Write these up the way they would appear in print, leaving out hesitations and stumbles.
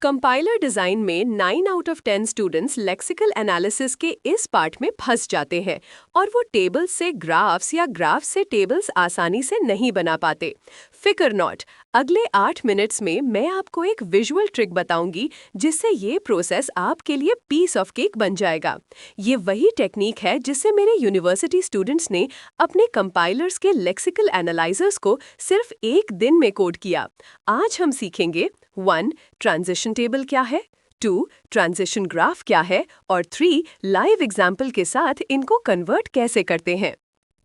Compiler design में 9 out of 10 students lexical analysis के इस पार्ट में फंस जाते हैं और वो टेबल्स से ग्राफ्स या ग्राफ्स से टेबल्स आसानी से नहीं बना पाते। फिकर नॉट, अगले 8 मिनट्स में मैं आपको एक विजुअल ट्रिक बताऊंगी जिससे ये प्रोसेस आपके लिए पीस ऑफ केक बन जाएगा। ये वही टेक्निक है जिससे मेरे यूनिवर्सिटी स्टूडेंट्स ने अपने कंपाइलर्स के लेक्सिकल एनालाइजर्स को सिर्फ एक दिन में कोड किया। आज हम सीखेंगे 1. ट्रांजिशन टेबल क्या है, 2. ट्रांजिशन ग्राफ क्या है और 3. लाइव एग्जाम्पल के साथ इनको कन्वर्ट कैसे करते हैं।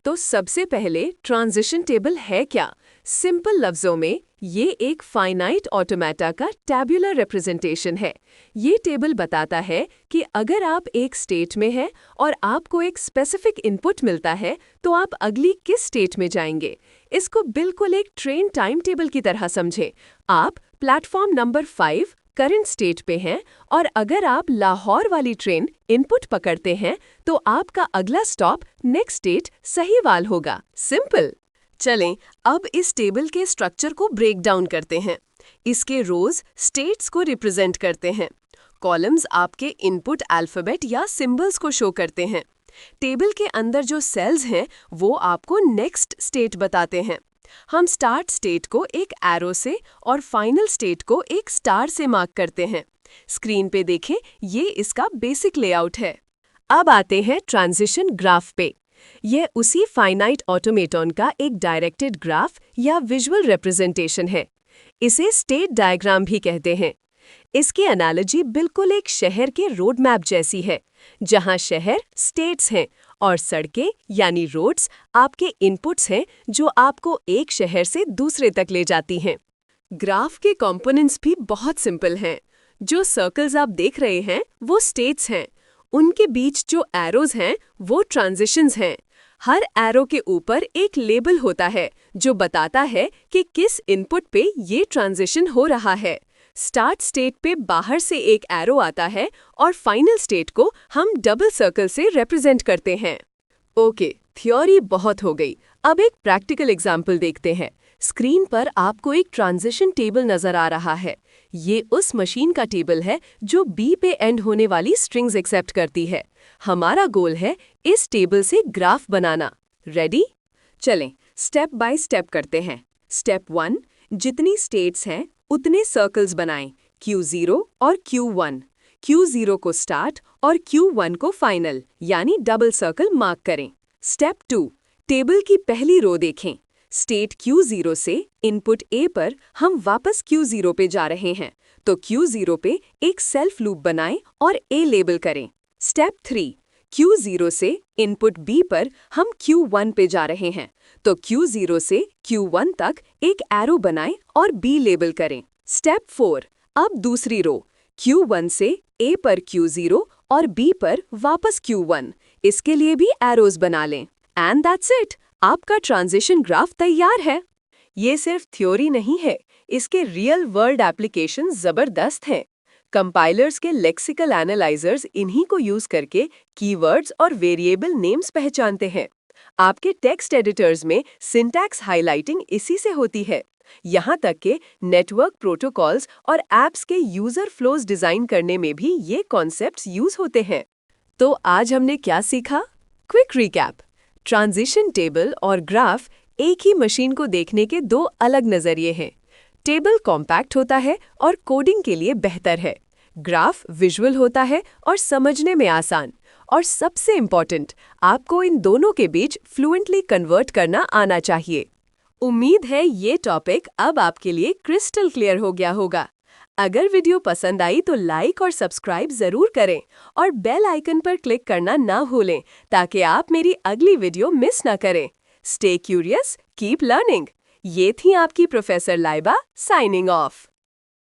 तो सबसे पहले ट्रांजिशन टेबल है क्या? सिंपल लफ्जों में ये एक फाइनाइट ऑटोमेटा का टैब्यूलर रिप्रेजेंटेशन है। ये टेबल बताता है कि अगर आप एक स्टेट में हैं और आपको एक स्पेसिफिक इनपुट मिलता है तो आप अगली किस स्टेट में जाएंगे। इसको बिल्कुल एक ट्रेन टाइम टेबल की तरह समझें। आप प्लेटफॉर्म नंबर 5 करंट स्टेट पे हैं और अगर आप लाहौर वाली ट्रेन इनपुट पकड़ते हैं तो आपका अगला स्टॉप नेक्स्ट स्टेट सहीवाल होगा। सिंपल। चलें अब इस टेबल के स्ट्रक्चर को ब्रेक डाउन करते हैं। इसके रोज स्टेट्स को रिप्रेजेंट करते हैं। कॉलम्स आपके इनपुट अल्फाबेट या सिंबल्स को शो करते हैं। टेबल के अंदर जो सेल्स हैं वो आपको नेक्स्ट स्टेट बताते हैं। हम स्टार्ट स्टेट को एक एरो से और फाइनल स्टेट को एक स्टार से मार्क करते हैं। स्क्रीन पे देखें, ये इसका बेसिक लेआउट है। अब आते हैं ट्रांजिशन ग्राफ पे। यह उसी फाइनाइट ऑटोमेटन का एक डायरेक्टेड ग्राफ या विजुअल रिप्रेजेंटेशन है। इसे स्टेट डायग्राम भी कहते हैं। इसकी एनालॉजी बिल्कुल एक शहर के रोड मैप जैसी है, जहां शहर स्टेट्स हैं और सड़कें यानी रोड्स आपके इनपुट्स हैं जो आपको एक शहर से दूसरे तक ले जाती हैं। ग्राफ के कंपोनेंट्स भी बहुत सिंपल हैं। जो सर्कल्स आप देख रहे हैं वो स्टेट्स हैं। उनके बीच जो एरोज हैं वो ट्रांजिशंस हैं। हर एरो के ऊपर एक लेबल होता है जो बताता है कि किस इनपुट पे ये ट्रांजिशन हो रहा है। स्टार्ट स्टेट पे बाहर से एक एरो आता है और फाइनल स्टेट को हम डबल सर्कल से रिप्रेजेंट करते हैं। ओके, थ्योरी बहुत हो गई। अब एक प्रैक्टिकल एग्जाम्पल देखते हैं। स्क्रीन पर आपको एक ट्रांजिशन टेबल नजर आ रहा है। ये उस मशीन का टेबल है जो बी पे एंड होने वाली स्ट्रिंग्स एक्सेप्ट करती है। हमारा गोल है इस टेबल से ग्राफ बनाना। रेडी? चलें स्टेप बाय स्टेप करते हैं। स्टेप 1, जितनी स्टेट्स हैं उतने सर्कल्स बनाएं, Q0 और Q1। Q0 को स्टार्ट और Q1 को फाइनल यानी डबल सर्कल मार्क करें। स्टेप 2, टेबल की पहली रो देखें। स्टेट Q0 से इनपुट A पर हम वापस Q0 पे जा रहे हैं, तो Q0 पे एक सेल्फ लूप बनाएं और A लेबल करें। स्टेप 3, Q0 से इनपुट B पर हम Q1 पे जा रहे हैं, तो Q0 से Q1 तक एक एरो बनाएं और B लेबल करें। स्टेप 4, अब दूसरी रो Q1 से A पर Q0 और B पर वापस Q1, इसके लिए भी एरोज बना लें। एंड दैट्स इट, आपका ट्रांजिशन ग्राफ तैयार है। ये सिर्फ थ्योरी नहीं है, इसके रियल वर्ल्ड एप्लीकेशन जबरदस्त हैं। कंपाइलर्स के लेक्सिकल एनालाइजर्स इन्हीं को यूज करके कीवर्ड्स और वेरिएबल नेम्स पहचानते हैं। आपके टेक्स्ट एडिटर्स में सिंटैक्स हाइलाइटिंग इसी से होती है। यहाँ तक कि नेटवर्क प्रोटोकॉल्स और एप्स के यूजर फ्लोज डिजाइन करने में भी ये कॉन्सेप्ट्स यूज होते हैं। तो आज हमने क्या सीखा? Quick recap. ट्रांजिशन टेबल और ग्राफ एक ही मशीन को देखने के दो अलग नजरिए हैं। टेबल कॉम्पैक्ट होता है और कोडिंग के लिए बेहतर है। ग्राफ विजुअल होता है और समझने में आसान। और सबसे इम्पॉर्टेंट, आपको इन दोनों के बीच फ्लुएंटली कन्वर्ट करना आना चाहिए। उम्मीद है ये टॉपिक अब आपके लिए क्रिस्टल क्लियर हो गया होगा। अगर वीडियो पसंद आई तो लाइक और सब्सक्राइब जरूर करें और बेल आइकन पर क्लिक करना ना भूलें ताकि आप मेरी अगली वीडियो मिस ना करें। Stay curious, keep learning. ये थी आपकी प्रोफेसर लाइबा साइनिंग ऑफ।